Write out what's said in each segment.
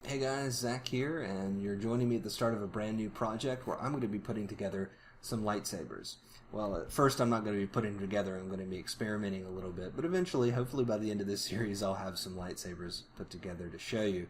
Hey guys, Zach here, and you're joining me at the start of a brand new project where I'm going to be putting together some lightsabers. Well, at first I'm not going to be putting them together, I'm going to be experimenting a little bit, but eventually, hopefully by the end of this series, I'll have some lightsabers put together to show you.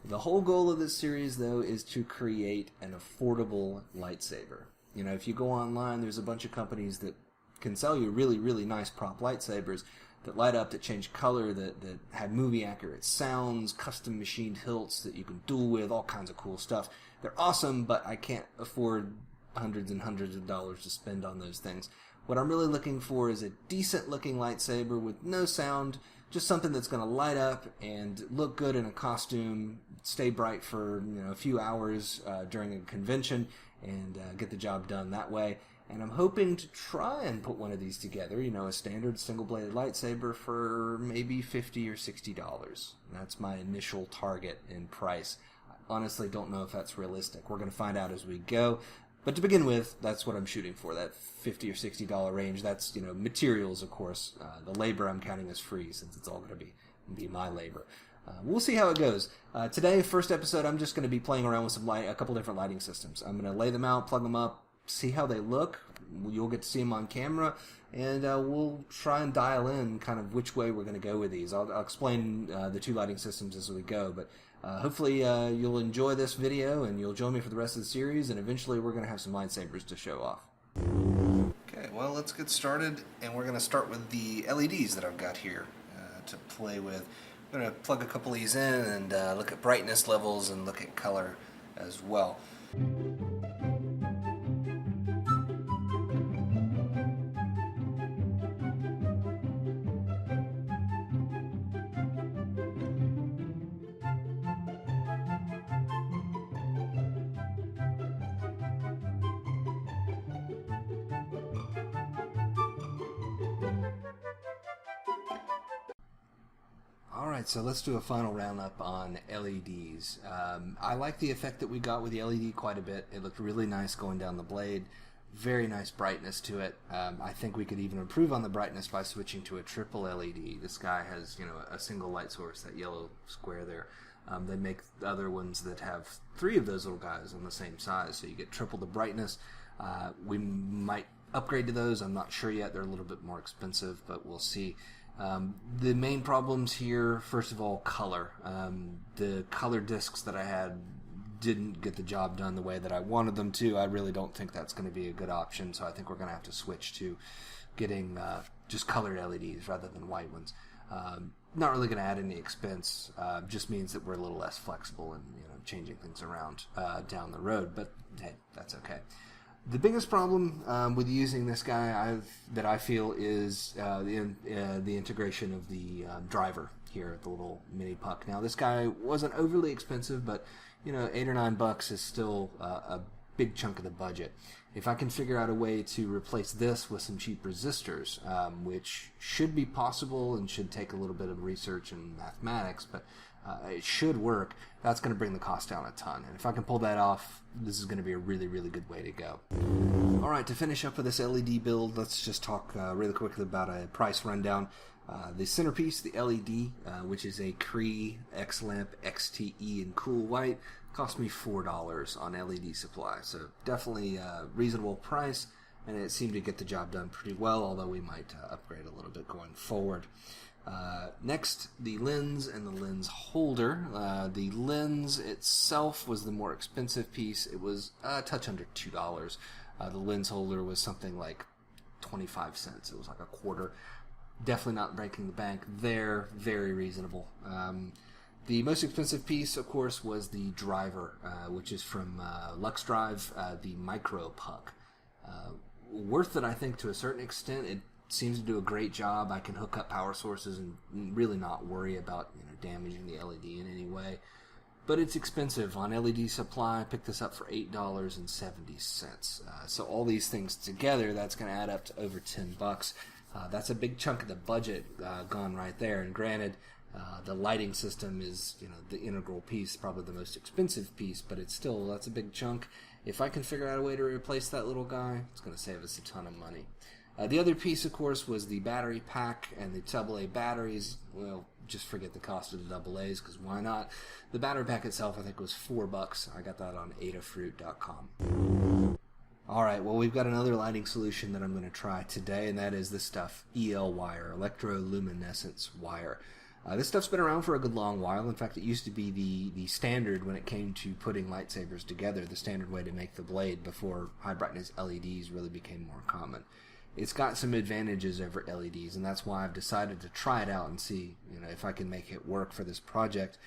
The whole goal of this series, though, is to create an affordable lightsaber. You know, if you go online, there's a bunch of companies that can sell you really, really nice prop lightsabers that light up, that change color, that have movie-accurate sounds, custom machined hilts that you can duel with, all kinds of cool stuff. They're awesome, but I can't afford hundreds and hundreds of dollars to spend on those things. What I'm really looking for is a decent-looking lightsaber with no sound, just something that's going to light up and look good in a costume, stay bright for a few hours during a convention, and get the job done that way. And I'm hoping to try and put one of these together, a standard single-bladed lightsaber for maybe $50 or $60. That's my initial target in price. I honestly don't know if that's realistic. We're going to find out as we go. But to begin with, that's what I'm shooting for, that $50 or $60 range. That's, materials, of course. The labor I'm counting as free, since it's all going to be my labor. We'll see how it goes. Today, first episode, I'm just going to be playing around with a couple different lighting systems. I'm going to lay them out, plug them up, see how they look. You'll get to see them on camera, and we'll try and dial in kind of which way we're going to go with these. I'll explain the two lighting systems as we go, but hopefully you'll enjoy this video and you'll join me for the rest of the series, and eventually we're going to have some lightsabers to show off. Okay, well, let's get started, and we're going to start with the LEDs that I've got here to play with. I'm going to plug a couple of these in and look at brightness levels and look at color as well. Alright, so let's do a final roundup on LEDs. I like the effect that we got with the LED quite a bit. It looked really nice going down the blade. Very nice brightness to it. I think we could even improve on the brightness by switching to a triple LED. This guy has, a single light source, that yellow square there. They make other ones that have three of those little guys on the same size, so you get triple the brightness. We might upgrade to those. I'm not sure yet. They're a little bit more expensive, but we'll see. The main problems here, first of all, color. The color discs that I had didn't get the job done the way that I wanted them to. I really don't think that's going to be a good option, so I think we're going to have to switch to getting just colored LEDs rather than white ones. Not really going to add any expense, just means that we're a little less flexible and changing things around down the road, but hey, that's okay. The biggest problem with using this guy that I feel is the integration of the driver here, the little mini puck. Now, this guy wasn't overly expensive, but $8 or $9 is still a big chunk of the budget. If I can figure out a way to replace this with some cheap resistors, which should be possible and should take a little bit of research and mathematics, but it should work, that's going to bring the cost down a ton. And if I can pull that off, this is going to be a really, really good way to go. Alright, to finish up with this LED build, let's just talk really quickly about a price rundown. The centerpiece, the LED, which is a Cree X-Lamp XTE in cool white, cost me $4 on LED supply. So definitely a reasonable price, and it seemed to get the job done pretty well, although we might upgrade a little bit going forward. Next, the lens and the lens holder. The lens itself was the more expensive piece. It was a touch under $2. The lens holder was something like 25 cents. It was like a quarter. Definitely not breaking the bank there. Very reasonable. The most expensive piece, of course, was the driver, which is from Lux Drive, the Micro Puck. Worth it, I think, to a certain extent. It seems to do a great job. I can hook up power sources and really not worry about damaging the LED in any way. But it's expensive. On LED supply, I picked this up for $8.70. So all these things together, that's going to add up to over $10. That's a big chunk of the budget gone right there. And granted, the lighting system is the integral piece, probably the most expensive piece, but that's a big chunk. If I can figure out a way to replace that little guy, it's going to save us a ton of money. The other piece, of course, was the battery pack and the AA batteries. Well, just forget the cost of the AA's, because why not? The battery pack itself, I think, was $4. I got that on adafruit.com. Alright, well, we've got another lighting solution that I'm going to try today, and that is this stuff, EL wire, Electroluminescent Wire. This stuff's been around for a good long while. In fact, it used to be the standard when it came to putting lightsabers together, the standard way to make the blade before high brightness LEDs really became more common. It's got some advantages over LEDs, and that's why I've decided to try it out and see, if I can make it work for this project.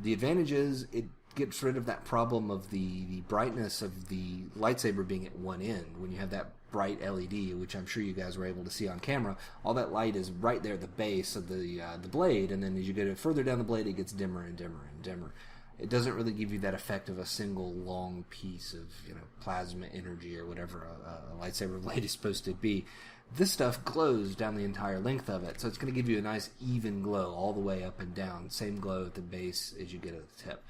The advantage is it gets rid of that problem of the brightness of the lightsaber being at one end. When you have that bright LED, which I'm sure you guys were able to see on camera, all that light is right there at the base of the blade, and then as you get further down the blade, it gets dimmer and dimmer and dimmer. It doesn't really give you that effect of a single long piece of plasma energy or whatever a lightsaber blade is supposed to be. This stuff glows down the entire length of it, so it's going to give you a nice even glow all the way up and down. Same glow at the base as you get at the tip.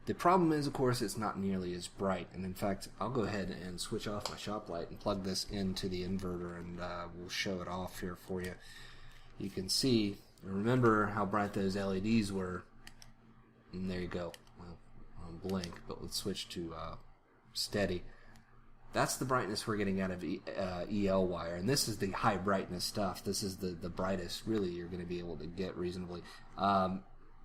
The problem is, of course, it's not nearly as bright, and in fact, I'll go ahead and switch off my shop light and plug this into the inverter, and we'll show it off here for you. You can see, remember how bright those LEDs were, and there you go. Well, on blink, but let's switch to steady. That's the brightness we're getting out of EL wire, and this is the high brightness stuff. This is the brightest, really, you're going to be able to get reasonably.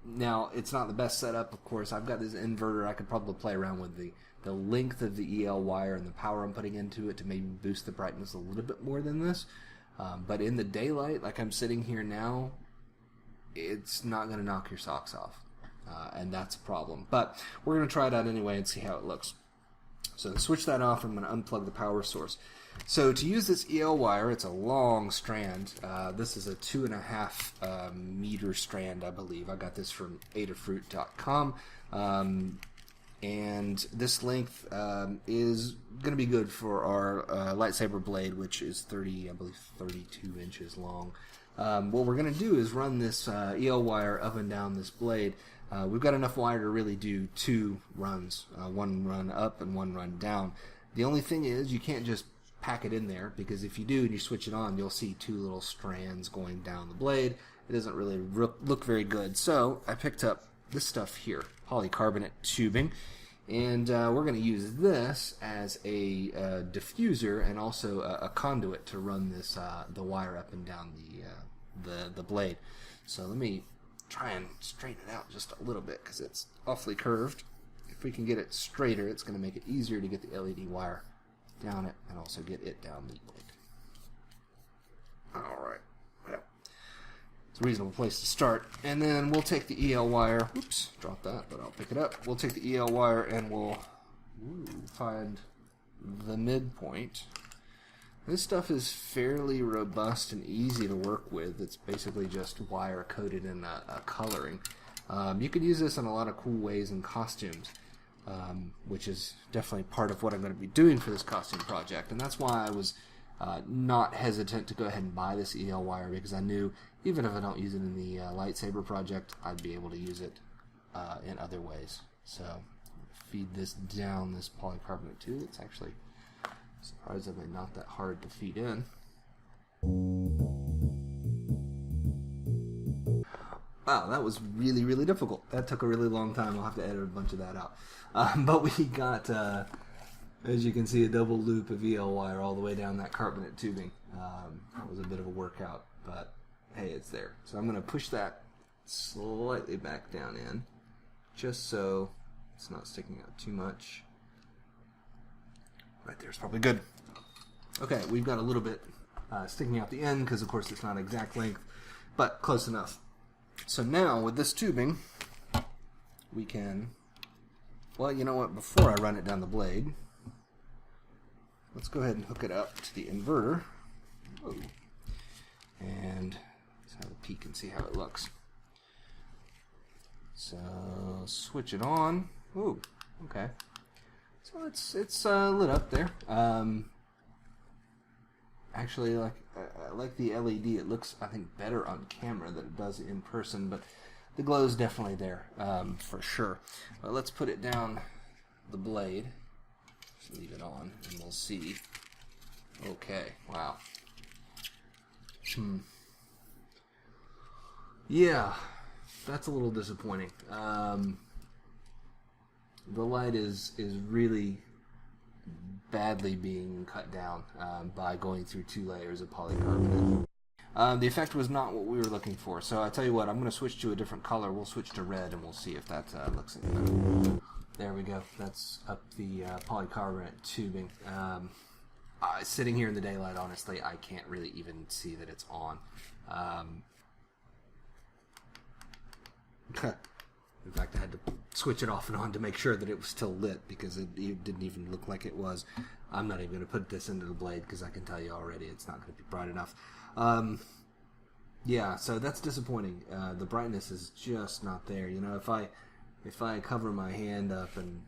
Now, it's not the best setup, of course. I've got this inverter. I could probably play around with the length of the EL wire and the power I'm putting into it to maybe boost the brightness a little bit more than this. But in the daylight, like I'm sitting here now, it's not going to knock your socks off. And that's a problem. But we're going to try it out anyway and see how it looks. So to switch that off, I'm going to unplug the power source. So to use this EL wire, it's a long strand. This is a 2.5 meter strand, I believe. I got this from adafruit.com. And this length is going to be good for our lightsaber blade, which is 32 inches long. What we're going to do is run this EL wire up and down this blade. We've got enough wire to really do 2 runs, one run up and one run down. The only thing is you can't just pack it in there, because if you do and you switch it on, you'll see 2 little strands going down the blade. It doesn't really look very good. So I picked up this stuff here, polycarbonate tubing, and we're going to use this as a diffuser and also a conduit to run this the wire up and down the blade. So let me try and straighten it out just a little bit, because it's awfully curved. If we can get it straighter, it's going to make it easier to get the LED wire down it and also get it down the blade. Alright, well, it's a reasonable place to start. And then we'll take the EL wire, oops, drop that, but I'll pick it up. We'll take the EL wire and we'll find the midpoint. This stuff is fairly robust and easy to work with. It's basically just wire coated in a coloring. You could use this in a lot of cool ways in costumes. Which is definitely part of what I'm going to be doing for this costume project, and that's why I was not hesitant to go ahead and buy this EL wire, because I knew even if I don't use it in the lightsaber project, I'd be able to use it in other ways. So feed this down this polycarbonate tube. It's actually surprisingly not that hard to feed in. Wow, that was really, really difficult. That took a really long time. I'll have to edit a bunch of that out. But we got, as you can see, a double loop of EL wire all the way down that carbonate tubing. That was a bit of a workout, but hey, it's there. So I'm going to push that slightly back down in, just so it's not sticking out too much. Right there's probably good. Okay, we've got a little bit sticking out the end, because of course it's not exact length, but close enough. So now, with this tubing, we can, well, you know what, before I run it down the blade, let's go ahead and hook it up to the inverter. Whoa. And let's have a peek and see how it looks. So, switch it on. Ooh, okay. So it's lit up there. Actually, I like the LED. It looks, I think, better on camera than it does in person, but the glow is definitely there, for sure. But let's put it down the blade. Just leave it on, and we'll see. Okay, wow. Yeah, that's a little disappointing. The light is really badly being cut down by going through 2 layers of polycarbonate. The effect was not what we were looking for, so I tell you what, I'm going to switch to a different color. We'll switch to red and we'll see if that looks any better. There we go. That's up the polycarbonate tubing. Sitting here in the daylight, honestly, I can't really even see that it's on. In fact, I had to switch it off and on to make sure that it was still lit, because it didn't even look like it was. I'm not even going to put this into the blade because I can tell you already it's not going to be bright enough. Yeah, so that's disappointing. The brightness is just not there. You know, if I cover my hand up and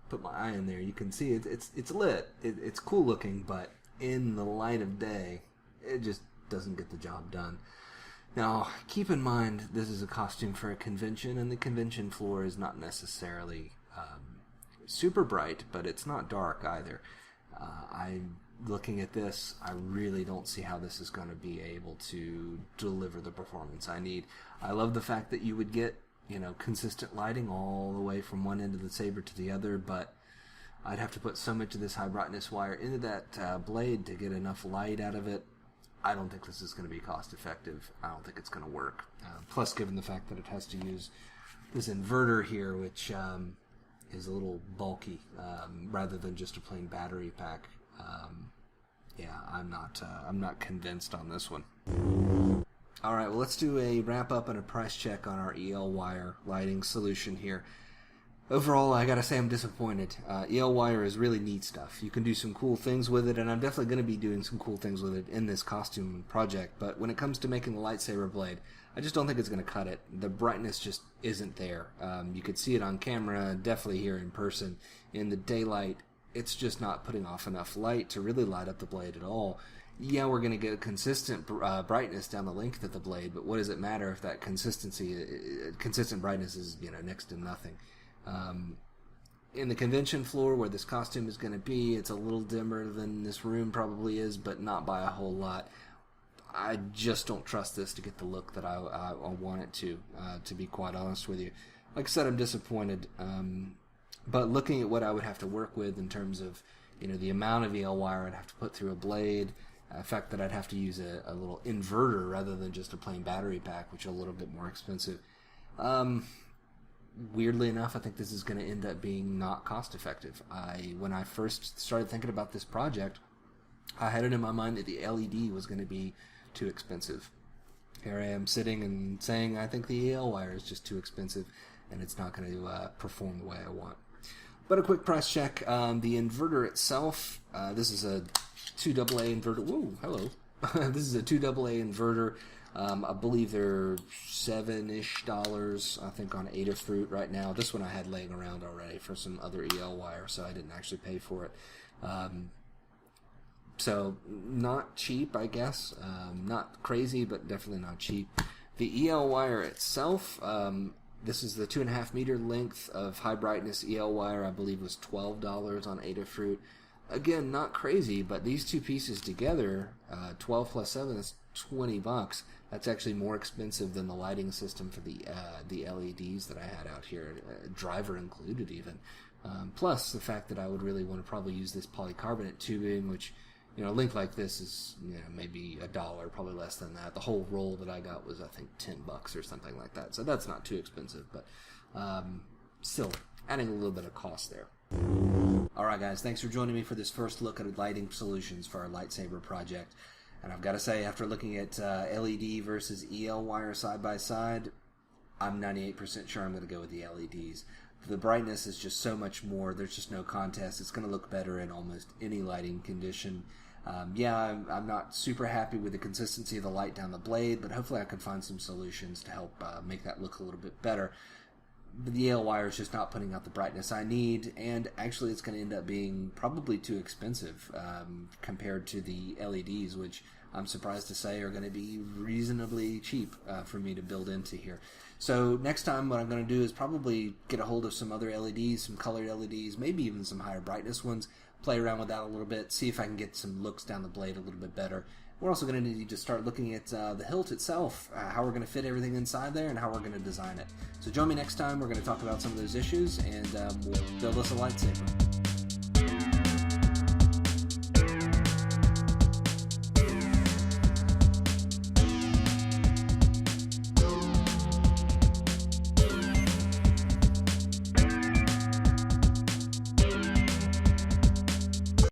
put my eye in there, you can see it's lit. It's cool looking, but in the light of day, it just doesn't get the job done. Now, keep in mind, this is a costume for a convention, and the convention floor is not necessarily super bright, but it's not dark either. Looking at this, I really don't see how this is going to be able to deliver the performance I need. I love the fact that you would get, you know, consistent lighting all the way from one end of the saber to the other, but I'd have to put so much of this high brightness wire into that blade to get enough light out of it. I don't think this is going to be cost effective. I don't think it's going to work. Plus, given the fact that it has to use this inverter here, which is a little bulky, rather than just a plain battery pack. Yeah, I'm not convinced on this one. All right, well, let's do a wrap up and a price check on our EL wire lighting solution here. Overall, I gotta say I'm disappointed. EL wire is really neat stuff. You can do some cool things with it, and I'm definitely going to be doing some cool things with it in this costume project, but when it comes to making the lightsaber blade, I just don't think it's going to cut it. The brightness just isn't there. You could see it on camera, definitely here in person. In the daylight, it's just not putting off enough light to really light up the blade at all. Yeah, we're going to get consistent brightness down the length of the blade, but what does it matter if that consistent brightness is, you know, next to nothing? In the convention floor where this costume is going to be, it's a little dimmer than this room probably is, but not by a whole lot. I just don't trust this to get the look that I want it to be quite honest with you. Like I said, I'm disappointed, but looking at what I would have to work with in terms of, you know, the amount of EL wire I'd have to put through a blade, the fact that I'd have to use a little inverter rather than just a plain battery pack, which is a little bit more expensive. Weirdly enough, I think this is going to end up being not cost effective. When I first started thinking about this project, I had it in my mind that the LED was going to be too expensive. Here I am sitting and saying I think the EL wire is just too expensive and it's not going to perform the way I want. But a quick price check. The inverter itself, this is a 2AA inverter. Whoa, hello. This is a 2AA inverter. I believe they're $7-ish, I think, on Adafruit right now. This one I had laying around already for some other EL wire, so I didn't actually pay for it. So not cheap, I guess. Not crazy, but definitely not cheap. The EL wire itself, this is the 2.5 meter length of high brightness EL wire. I believe was $12 on Adafruit. Again, not crazy, but these two pieces together, 12 plus 7, that's $20. That's actually more expensive than the lighting system for the LEDs that I had out here, driver included even. Plus the fact that I would really want to probably use this polycarbonate tubing, which, you know, a link like this is, you know, maybe $1, probably less than that. The whole roll that I got was, I think, $10 or something like that. So that's not too expensive, but still adding a little bit of cost there. Alright guys, thanks for joining me for this first look at lighting solutions for our lightsaber project. And I've got to say, after looking at LED versus EL wire side by side, I'm 98% sure I'm going to go with the LEDs. The brightness is just so much more. There's just no contest. It's going to look better in almost any lighting condition. Yeah, I'm not super happy with the consistency of the light down the blade, but hopefully I can find some solutions to help make that look a little bit better. But the EL wire is just not putting out the brightness I need, and actually it's going to end up being probably too expensive compared to the LEDs, which I'm surprised to say are going to be reasonably cheap for me to build into here. So next time what I'm going to do is probably get a hold of some other LEDs, some colored LEDs, maybe even some higher brightness ones, play around with that a little bit, see if I can get some looks down the blade a little bit better, we're also going to need to start looking at the hilt itself, how we're going to fit everything inside there, and how we're going to design it. So join me next time. We're going to talk about some of those issues, and we'll build us a lightsaber.